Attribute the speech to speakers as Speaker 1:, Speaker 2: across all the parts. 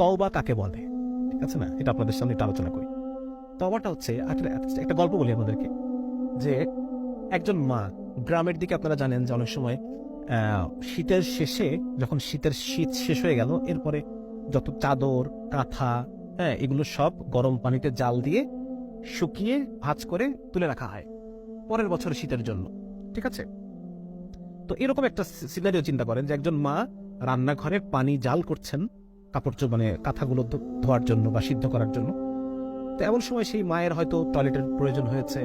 Speaker 1: তওবা কাকে বলে, ঠিক আছে না, এটা আপনাদের সামনে একটু আলোচনা করি। তওবাটা হচ্ছে একটা গল্প বলি আমাদেরকে, যে একজন মা, গ্রামের দিকে আপনারা জানেন যে অনেক সময় শীতের শেষে, যখন শীত শেষ হয়ে গেল, এরপরে যত চাদর কাঁথা, হ্যাঁ, এগুলো সব গরম পানিতে জাল দিয়ে শুকিয়ে ভাঁজ করে তুলে রাখা হয় পরের বছর শীতের জন্য, ঠিক আছে। তো এরকম একটা সিনারিও চিন্তা করেন যে একজন মা রান্নাঘরে পানি জাল করছেন কাপড় মানে কাঁথাগুলো ধোয়ার জন্য বা সিদ্ধ করার জন্য। তো এমন সময় সেই মায়ের হয়তো টয়লেটের প্রয়োজন হয়েছে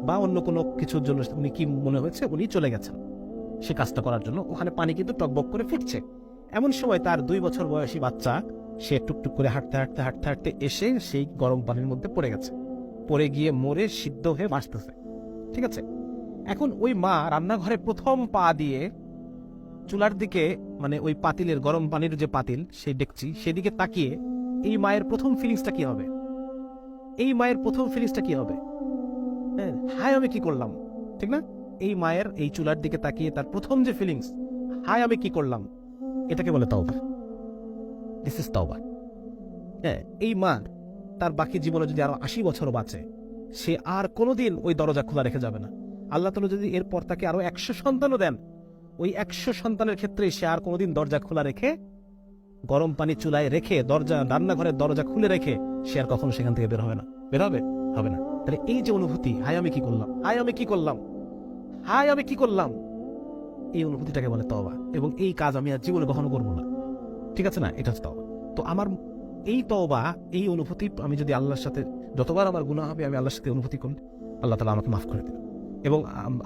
Speaker 1: বা অন্য কোনো কিছুর জন্য উনি কি মনে হয়েছে উনি চলে গেছেন সে কাজটা করার জন্য। ওখানে পানি কিন্তু টকবক করে ফুটছে। এমন সময় তার 2 বছর বয়সী বাচ্চা, সে টুকটুক করে হাঁটতে হাঁটতে হাঁটতে হাঁটতে এসে সেই গরম পানির মধ্যে পড়ে গেছে, পড়ে গিয়ে মরে সিদ্ধ হয়ে বাঁচতেছে, ঠিক আছে। এখন ওই মা রান্নাঘরে প্রথম পা দিয়ে চুলার দিকে, মানে ওই পাতিলের গরম পানির যে পাতিল, সেই ডেকচি, সেদিকে তাকিয়ে এই মায়ের প্রথম ফিলিংসটা কি হবে? এই মায়ের প্রথম ফিলিংসটা কি হবে? হায় আমি কি করলাম, ঠিক না? এই মায়ের এই চুলার দিকে তাকিয়ে তার প্রথম যে ফিলিংস, হায় আমি কি করলাম, এটাকে বলে তওবা। দিস ইজ তওবা। হ্যাঁ, এই মা তার বাকি জীবনে যদি আরো 80 বছর বাঁচে, সে আর কোনোদিন ওই দরজা খোলা রেখে যাবে না। আল্লাহ তাআলা যদি এরপর তাকে আরো 100 সন্তানও দেন, ওই 100 সন্তানের ক্ষেত্রে সে আর কোনোদিন দরজা খোলা রেখে, গরম পানি চুলায় রেখে, রান্নাঘরের দরজা খুলে রেখে সে আর কখনো সেখান থেকে বের হবে না। বের হবে? হবে না। তাহলে এই যে অনুভূতি, হায় আমি কি করলাম, হায় আমি কি করলাম, হায় আমি কি করলাম, এই অনুভূতিটাকে বলে তওবা। এবং এই কাজ আমি আর জীবনে কখনো করবো না, ঠিক আছে না? এটা হচ্ছে তওবা। তো আমার এই তওবা, এই অনুভূতি, আমি যদি আল্লাহর সাথে, যতবার আমার গুনাহ হবে আমি আল্লাহর সাথে অনুভূতি করি, আল্লাহ তাআলা আমাকে মাফ করে দেবেন। এবং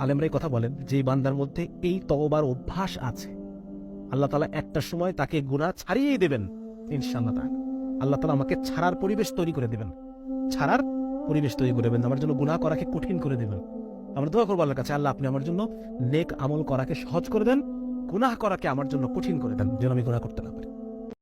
Speaker 1: আলেমরাই কথা বলেন যে বান্দার মধ্যে এই তওবার অভ্যাস আছে, আল্লাহ তাআলা একটা সময় তাকে গুনাহ ছাড়িয়েই দেবেন ইনশাআল্লাহ তাআলা। আল্লাহ তাআলা আমাকে ছাড়ার পরিবেশ তৈরি করে দেবেন, ছাড়ার পরিবেশ তৈরি করে দেবেন, আমার জন্য গুনাহ করাকে কঠিন করে দেবেন। আমরা দোয়া করবো আল্লাহর কাছে, আল্লাহ আপনি আমার জন্য নেক আমল করাকে সহজ করে দেন, গুনাহ করাকে আমার জন্য কঠিন করে দেন, যেন আমি গুনাহ করতে না পারি।